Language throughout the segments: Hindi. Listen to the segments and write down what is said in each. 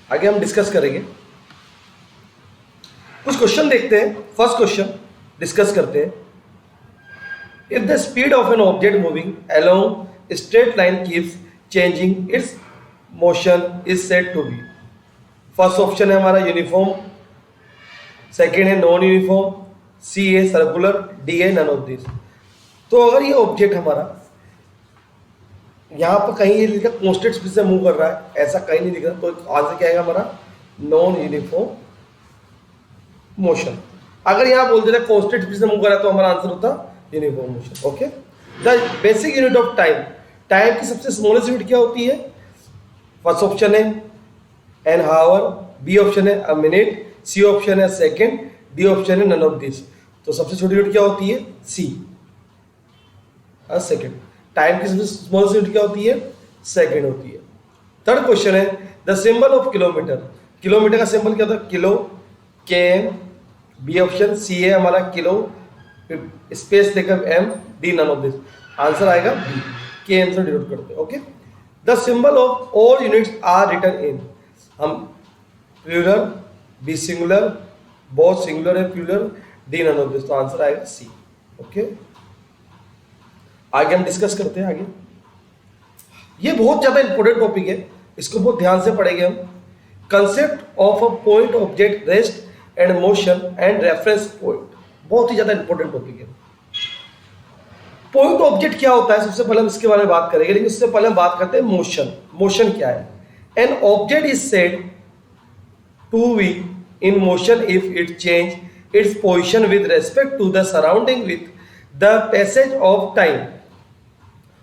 आगे हम डिस्कस करेंगे, कुछ क्वेश्चन देखते हैं। फर्स्ट क्वेश्चन डिस्कस करते हैं। If the speed of an object moving along straight line keeps changing its motion is said to be. First option है हमारा यूनिफॉर्म, सेकेंड है नॉन यूनिफॉर्म, सी है सर्कुलर, डी है नन ऑफ दिस। तो अगर ये ऑब्जेक्ट हमारा यहाँ पर कहीं ये लिखा कांस्टेंट स्पीड से मूव कर रहा है, ऐसा कहीं नहीं लिख रहा, तो आंसर क्या आएगा हमारा नॉन यूनिफॉर्म मोशन। अगर यहाँ बोल देता कांस्टेंट स्पीड से मूव कर रहा है तो हमारा आंसर होता uniform motion. Okay, the basic unit of time, time की सबसे स्मॉलेस्ट यूनिट क्या होती है? फर्स्ट ऑप्शन है एन हावर, बी ऑप्शन है अ मिनट, सी ऑप्शन है सेकेंड, डी ऑप्शन है नन ऑफ दिस। तो सबसे छोटी यूनिट क्या होती है? सी, अ सेकेंड। टाइम की सबसे स्मॉलेस्ट यूनिट क्या होती है? सेकेंड होती है। थर्ड क्वेश्चन है the symbol of kilometre, kilometre का सिंबल क्या होता है? किलो, के एम, बी ऑप्शन, सी है हमारा किलो स्पेस देकर M, D none of this. Answer आएगा बी, के एम से डिनोट करते हैं। Okay, the symbol of all units are written in, हम plural, B singular, both singular है plural, D none of this. तो आंसर आएगा सी। ओके, आगे हम डिस्कस करते हैं। आगे ये बहुत ज्यादा इंपॉर्टेंट टॉपिक है, इसको बहुत ध्यान से पढ़ेंगे हम। Concept of a point object rest and motion and reference point, बहुत ही ज्यादा इंपॉर्टेंट टॉपिक है। पॉइंट ऑब्जेक्ट क्या होता है, सबसे पहले हम इसके बारे में बात करेंगे, लेकिन उससे पहले हम बात करते हैं मोशन। मोशन क्या है? An object is said to be in motion if it change its position with respect to the surrounding with the passage of time.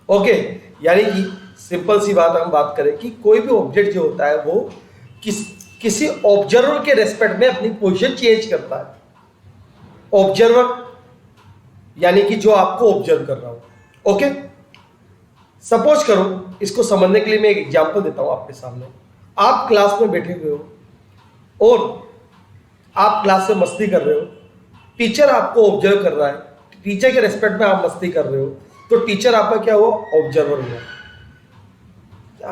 Okay, यानी कि सिंपल सी बात हम बात करें कि कोई भी ऑब्जेक्ट जो होता है वो किसी ऑब्जर्वर के रेस्पेक्ट में अपनी पोजीशन चेंज करता है। ऑब्जर्वर यानी कि जो आपको ऑब्जर्व कर रहा हो। ओके, सपोज करो, इसको समझने के लिए मैं एक एग्जांपल देता हूं आपके सामने। आप क्लास में बैठे हुए हो और आप क्लास में मस्ती कर रहे हो, टीचर आपको ऑब्जर्व कर रहा है, टीचर के रेस्पेक्ट में आप मस्ती कर रहे हो, तो टीचर आपका क्या हुआ? ऑब्जर्वर हुआ।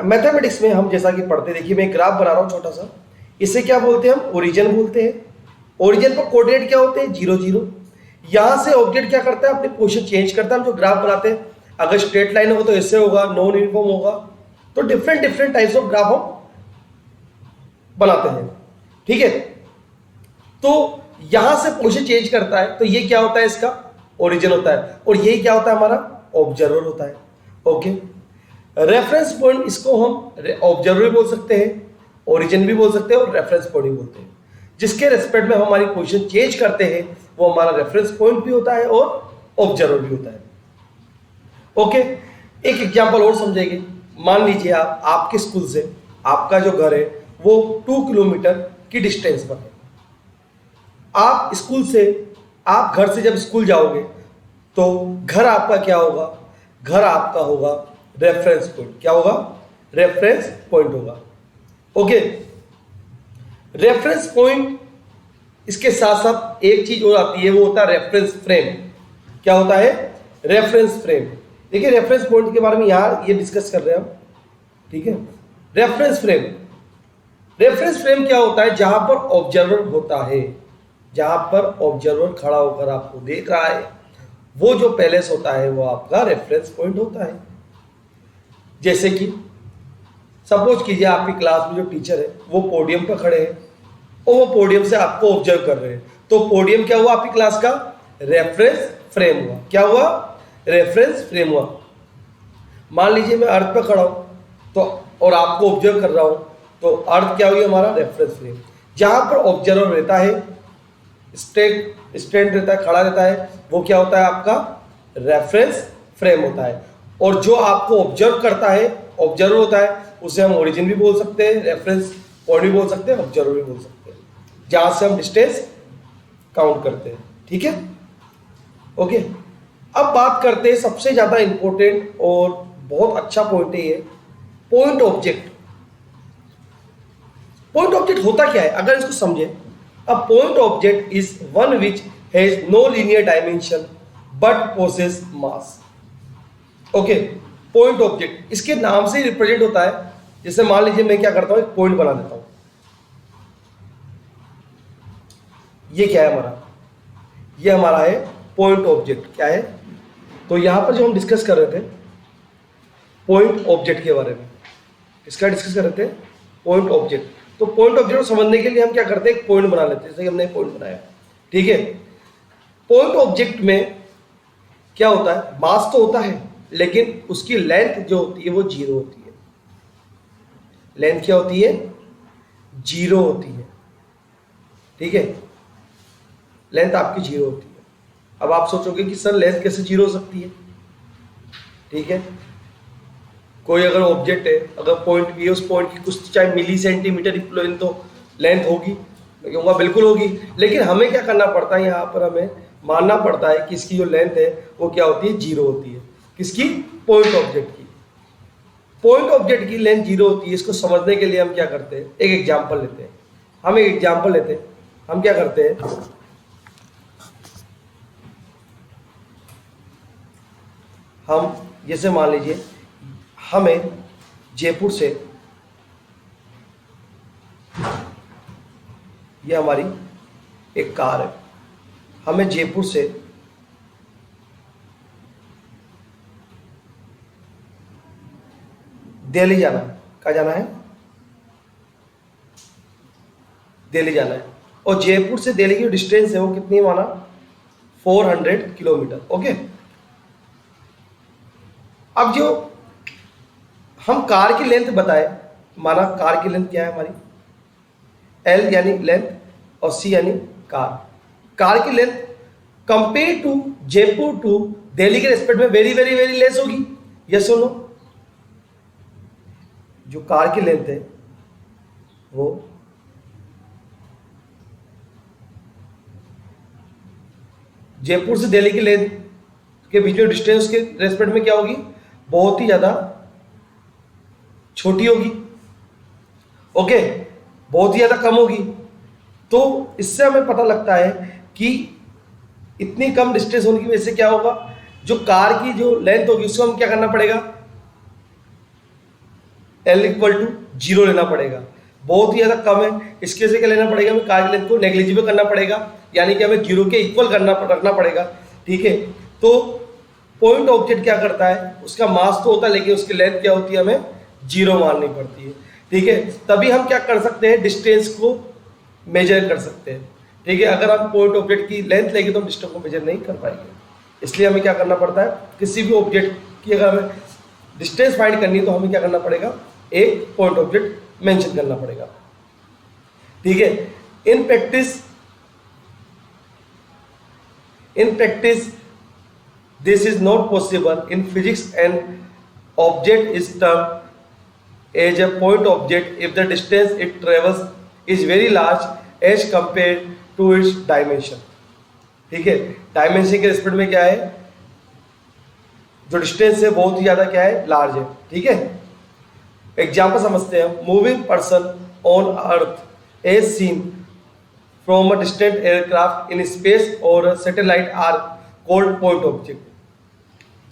मैथमेटिक्स में हम जैसा कि पढ़ते, देखिए मैं एक ग्राफ बना रहा हूं छोटा सा, इसे क्या बोलते हैं? हम ओरिजिन बोलते हैं। ओरिजिन पर कोऑर्डिनेट क्या होते हैं? 0 0। यहां से ऑब्जेक्ट क्या करता है? अपनी पोजीशन चेंज करता है। हम जो ग्राफ बनाते हैं, अगर स्ट्रेट लाइन होगा तो ऐसे होगा, नॉन यूनिफॉर्म होगा, तो different different types of graph हम बनाते हैं। ठीक है, तो यहां से पोजीशन चेंज करता है, तो ये क्या होता है? इसका ओरिजिन होता है, और ये क्या होता है? हमारा ऑब्जर्वर होता है। ओके, रेफरेंस पॉइंट, इसको हम ऑब्जर्वर भी बोल सकते हैं, ओरिजिन भी बोल सकते हैं, और रेफरेंस पॉइंट भी बोलते हैं। जिसके रेस्पेक्ट में हम हमारी पोजीशन चेंज करते हैं वो हमारा रेफरेंस पॉइंट भी होता है और ऑब्जर्वर भी होता है। ओके, एक एग्जांपल और समझेंगे। मान लीजिए आपके स्कूल से आपका जो घर है वो 2 किलोमीटर की डिस्टेंस पर है। आप स्कूल से, आप घर से जब स्कूल जाओगे तो घर आपका क्या होगा? घर आपका होगा रेफरेंस पॉइंट। क्या होगा? रेफरेंस पॉइंट होगा। ओके, रेफरेंस पॉइंट, इसके साथ साथ एक चीज और आती है, वो होता है रेफरेंस फ्रेम। क्या होता है? Reference frame. देखिए रेफरेंस पॉइंट के बारे में यहाँ ये डिस्कस कर रहे हैं हम। ठीक है, रेफरेंस फ्रेम, रेफरेंस फ्रेम क्या होता है? जहां पर ऑब्जर्वर होता है, जहां पर ऑब्जर्वर खड़ा होकर आपको देख रहा है, वो जो पैलेस होता है वो आपका रेफरेंस पॉइंट होता है। जैसे कि सपोज कीजिए आपकी क्लास में जो टीचर है वो पोडियम पर खड़े हैं और वो पोडियम से आपको ऑब्जर्व कर रहे हैं, तो पोडियम क्या हुआ? आपकी क्लास का रेफरेंस फ्रेम हुआ। क्या हुआ? रेफरेंस फ्रेम हुआ। मान लीजिए मैं अर्थ पर खड़ा हूं तो, और आपको ऑब्जर्व कर रहा हूं, तो अर्थ क्या हुई? हमारा रेफरेंस फ्रेम। जहां पर ऑब्जर्वर रहता है, स्टैंड रहता है, खड़ा रहता है, वो क्या होता है? आपका रेफरेंस फ्रेम होता है। और जो आपको ऑब्जर्व करता है, ऑब्जर्वर होता है, उसे हम ओरिजिन भी बोल सकते हैं, रेफरेंस पॉइंट भी बोल सकते हैं, ऑब्जर्वर भी बोल सकते हैं, जहां से हम डिस्टेंस काउंट करते हैं। ठीक है, ओके। अब बात करते हैं सबसे ज्यादा इंपॉर्टेंट और बहुत अच्छा पॉइंट है ये, पॉइंट ऑब्जेक्ट। पॉइंट ऑब्जेक्ट होता क्या है अगर इसको समझे? A point object is one which has no linear dimension but possess mass. Okay, point object इसके नाम से ही रिप्रेजेंट होता है। जैसे मान लीजिए मैं क्या करता हूं, एक पॉइंट बना देता हूं। ये क्या है हमारा, ये हमारा है पॉइंट ऑब्जेक्ट। क्या है, तो यहां पर जो हम डिस्कस कर रहे थे पॉइंट ऑब्जेक्ट के बारे में, इसका डिस्कस कर रहे थे पॉइंट ऑब्जेक्ट। तो पॉइंट ऑब्जेक्ट को समझने के लिए हम क्या करते हैं, एक पॉइंट बना लेते हैं। जैसे कि हमने एक पॉइंट बनाया, ठीक है। पॉइंट ऑब्जेक्ट में क्या होता है, मास तो होता है लेकिन उसकी लेंथ जो होती है वो जीरो होती है। लेंथ क्या होती है, जीरो होती है, ठीक है। लेंथ आपकी जीरो होती है। अब आप सोचोगे कि सर लेंथ कैसे जीरो हो सकती है, ठीक है। कोई अगर ऑब्जेक्ट है, अगर पॉइंट भी है, उस पॉइंट की कुछ चाहे मिली सेंटीमीटर इक्विवेलेंट तो लेंथ होगी, मैं कहूँगा बिल्कुल होगी। लेकिन हमें क्या करना पड़ता है, यहाँ पर हमें मानना पड़ता है कि इसकी जो लेंथ है वो क्या होती है, जीरो होती है। किसकी, पॉइंट ऑब्जेक्ट की। पॉइंट ऑब्जेक्ट की लेंथ जीरो होती है। इसको समझने के लिए हम क्या करते हैं, एक एग्जाम्पल लेते हैं। हम एक एग्जाम्पल लेते हैं, हम क्या करते हैं, हम जैसे मान लीजिए हमें जयपुर से, ये हमारी एक कार है, हमें जयपुर से दिल्ली जाना है। कहाँ जाना है, दिल्ली जाना है। और जयपुर से दिल्ली की डिस्टेंस है वो कितनी है, माना 400 किलोमीटर। ओके, अब जो हम कार की लेंथ बताए, माना कार की लेंथ क्या है हमारी, L यानी लेंथ और C यानी कार। कार की length compare to Jaipur to Delhi के रेस्पेक्ट में वेरी वेरी वेरी लेस होगी, यस और नो। जो कार की लेंथ है वो जयपुर से दिल्ली की लेंथ के बीच में डिस्टेंस के रेस्पेक्ट में क्या होगी, बहुत ही ज्यादा छोटी होगी। ओके, बहुत ही ज्यादा कम होगी। तो इससे हमें पता लगता है कि इतनी कम डिस्टेंस होने की वजह से क्या होगा, जो कार की जो लेंथ होगी उसको हम क्या करना पड़ेगा, L इक्वल टू जीरो लेना पड़ेगा। बहुत ही ज्यादा कम है, इसके से क्या लेना पड़ेगा, हमें कार की लेंथ को नेग्लिजिबल करना पड़ेगा, यानी कि हमें जीरो के इक्वल रखना पड़ेगा, ठीक है। तो पॉइंट ऑब्जेक्ट क्या करता है, उसका मास तो होता है लेकिन उसकी लेंथ क्या होती है, हमें जीरो माननी पड़ती है, ठीक है। तभी हम क्या कर सकते हैं, डिस्टेंस को मेजर कर सकते हैं, ठीक है। अगर हम पॉइंट ऑब्जेक्ट की लेंथ लेंगे तो हम डिस्टेंस को मेजर नहीं कर पाएंगे। इसलिए हमें क्या करना पड़ता है, किसी भी ऑब्जेक्ट की अगर हमें डिस्टेंस फाइंड करनी है तो हमें क्या करना पड़ेगा, एक पॉइंट ऑब्जेक्ट मेंशन करना पड़ेगा, ठीक है। In practice this is not possible in physics, and object is termed as a point object if the distance it travels is very large as compared to its dimension, ठीक है। डायमेंशन के रिस्पेक्ट में क्या है, जो डिस्टेंस है बहुत ही ज्यादा क्या है, लार्ज है, ठीक है। एग्जाम्पल समझते हैं, moving person on earth as seen from a distant aircraft in space और satellite are called point object,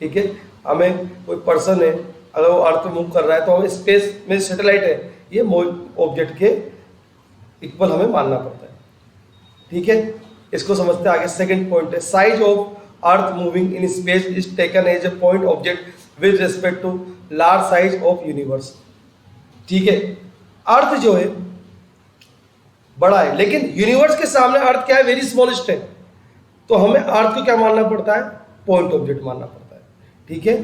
ठीक है। हमें कोई पर्सन है, अगर वो अर्थ में मूव कर रहा है तो हमें स्पेस में सैटेलाइट है, ये ऑब्जेक्ट के इक्वल हमें मानना पड़ता है, ठीक है। इसको समझते हैं आगे। सेकंड पॉइंट है, size of earth moving in space is taken as a point object with respect to large size of universe, ठीक है। अर्थ जो है बड़ा है लेकिन यूनिवर्स के सामने अर्थ क्या है, वेरी स्मॉलेस्ट है। तो हमें अर्थ को क्या मानना पड़ता है, पॉइंट ऑब्जेक्ट मानना पड़ता है, ठीक है।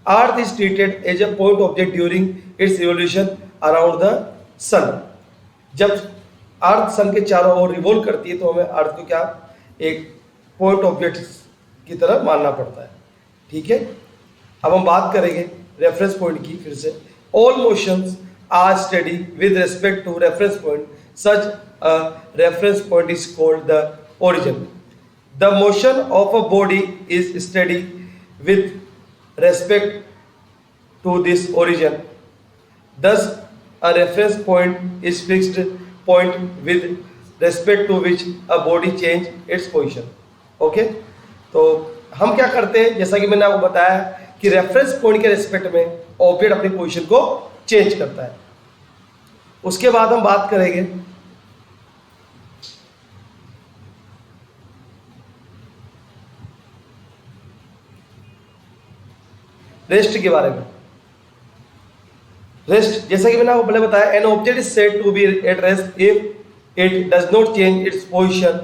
Earth is treated as a point object during its revolution around the sun. जब अर्थ सन के चारों ओर रिवॉल्व करती है तो हमें अर्थ को क्या, एक पॉइंट ऑब्जेक्ट की तरह मानना पड़ता है, ठीक है। अब हम बात करेंगे रेफरेंस पॉइंट की फिर से। All motions are study with respect to reference point, such a reference point is called the origin. The motion of a body is steady with respect to this origin. Thus, a reference point is fixed point with respect to which a body change its position. Okay, तो हम क्या करते हैं, जैसा कि मैंने आपको बताया कि रेफरेंस पॉइंट के रिस्पेक्ट में ऑब्जेक्ट अपनी पोजीशन को चेंज करता है। उसके बाद हम बात करेंगे रेस्ट के बारे में। रेस्ट, जैसा कि मैंने आपको पहले बताया, an object is said to be at rest if it does not change its position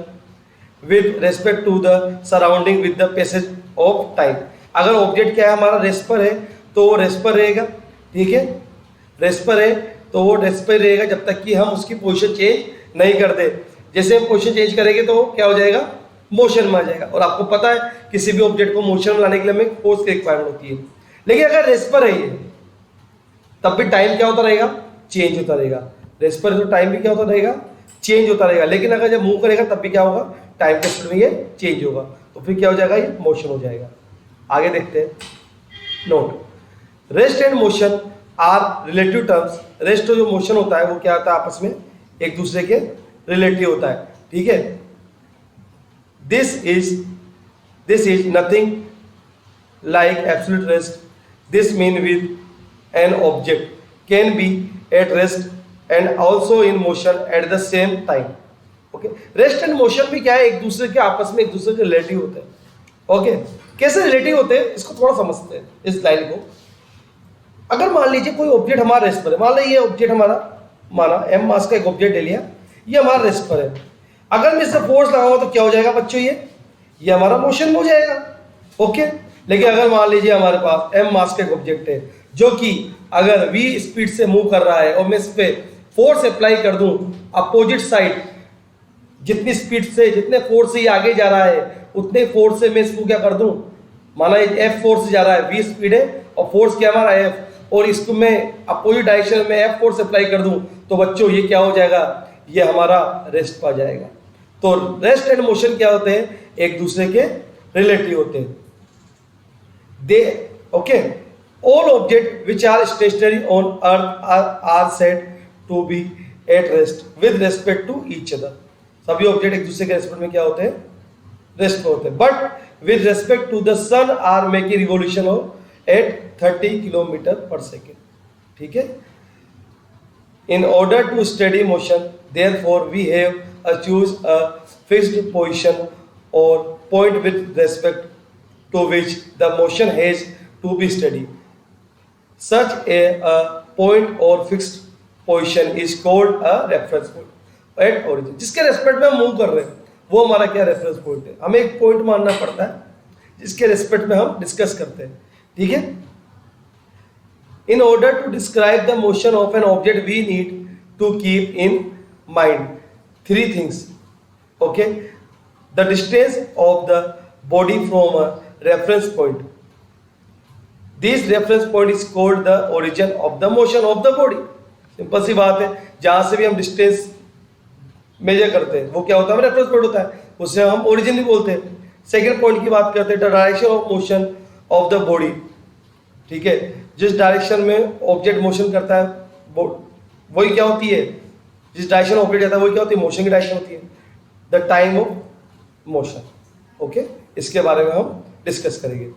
with respect to the surrounding with the passage of time. अगर ऑब्जेक्ट क्या है हमारा रेस्ट पर है तो वो रेस्ट पर रहेगा, ठीक है, रेस्ट पर है तो वो रेस्ट पर रहेगा जब तक कि हम उसकी पोजीशन चेंज नहीं कर दे। जैसे हम पोजीशन चेंज करेंगे तो क्या हो जाएगा, मोशन में आ जाएगा। और आपको पता है किसी भी ऑब्जेक्ट को मोशन में लाने के लिए हमें फोर्स की रिक्वायरमेंट होती है। लेकिन अगर रेस्ट पर है ये, तब भी टाइम क्या होता रहेगा, चेंज होता रहेगा। रेस्ट पर तो टाइम भी क्या होता रहेगा, चेंज होता रहेगा। लेकिन अगर जब मूव करेगा तब भी क्या होगा, टाइम के स्पीड में ये चेंज होगा, तो फिर क्या हो जाएगा, ये मोशन हो जाएगा। आगे देखते हैं। Note, rest and motion are relative terms. Rest जो मोशन होता है वो क्या होता है, आपस में एक दूसरे के रिलेटिव होता है, ठीक है। This is nothing like absolute rest. This mean with an object can be at rest and also in motion at the same time. Okay, rest and motion भी क्या है, एक दूसरे के आपस में एक दूसरे के रिलेटिव होते हैं। ओके, कैसे रिलेटिव होते हैं इसको थोड़ा समझते हैं, इस लाइन को। अगर मान लीजिए कोई ऑब्जेक्ट हमारा रेस्ट पर है, मान लीजिए ये ऑब्जेक्ट हमारा, माना m मास का एक ऑब्जेक्ट ले लिया, ये हमारा रेस्ट पर है। अगर मैं इससे फोर्स लगाऊंगा तो क्या हो जाएगा बच्चों, ये हमारा मोशन में हो जाएगा। ओके, लेकिन अगर मान लीजिए हमारे पास m मास का एक ऑब्जेक्ट है जो कि अगर v स्पीड से मूव कर रहा है और मैं इस पे फोर्स अप्लाई कर दूं अपोजिट साइड, जितनी स्पीड से, जितने फोर्स से ये आगे जा रहा है उतने फोर्स से मैं इसको क्या कर दूं, माना ये f फोर्स से जा रहा है, v स्पीड है और फोर्स क्या हमारा f, और इसको मैं अपोजिट डायरेक्शन में f फोर्स अप्लाई कर दूं तो बच्चों ये क्या हो जाएगा, ये हमारा रेस्ट पर जाएगा। तो रेस्ट एंड मोशन क्या होते हैं, एक दूसरे के रिलेटिव होते हैं। दे okay, all objects which are stationary on earth are said to be at rest with respect to each other. सभी ऑब्जेक्ट एक दूसरे के रेस्पेक्ट में क्या होते हैं, रेस्ट में होते हैं। But with respect to the sun are making revolution at 30 kilometre per second, ठीक है। In order to study motion therefore we have choose a fixed position और point with respect to which the motion has to be study. Such a point or fixed position is called a reference point at origin. जिसके रेस्पेक्ट में हम मूव कर रहे हैं वो हमारा क्या रेफरेंस पॉइंट है। हमें एक पॉइंट मानना पड़ता है जिसके रेस्पेक्ट में हम डिस्कस करते हैं, ठीक है। In order to describe the motion of an object we need to keep in mind three things. Okay, the distance of the body from a reference point. This reference point is called the origin of the motion of the body. Simple सी बात है, जहां से भी हम डिस्टेंस मेजर करते हैं वो क्या होता है, रेफरेंस पॉइंट होता है, उससे हम ओरिजिन भी बोलते हैं। सेकंड पॉइंट की बात करते हैं, the direction of motion of the body, ठीक है। जिस डायरेक्शन में ऑब्जेक्ट मोशन करता है वही क्या होती है, जिस डायरेक्शन में ऑब्जेक्ट जाता है वही क्या होती है, मोशन की डायरेक्शन होती है। The time of motion, okay, इसके बारे में हम डिस्कस करेंगे।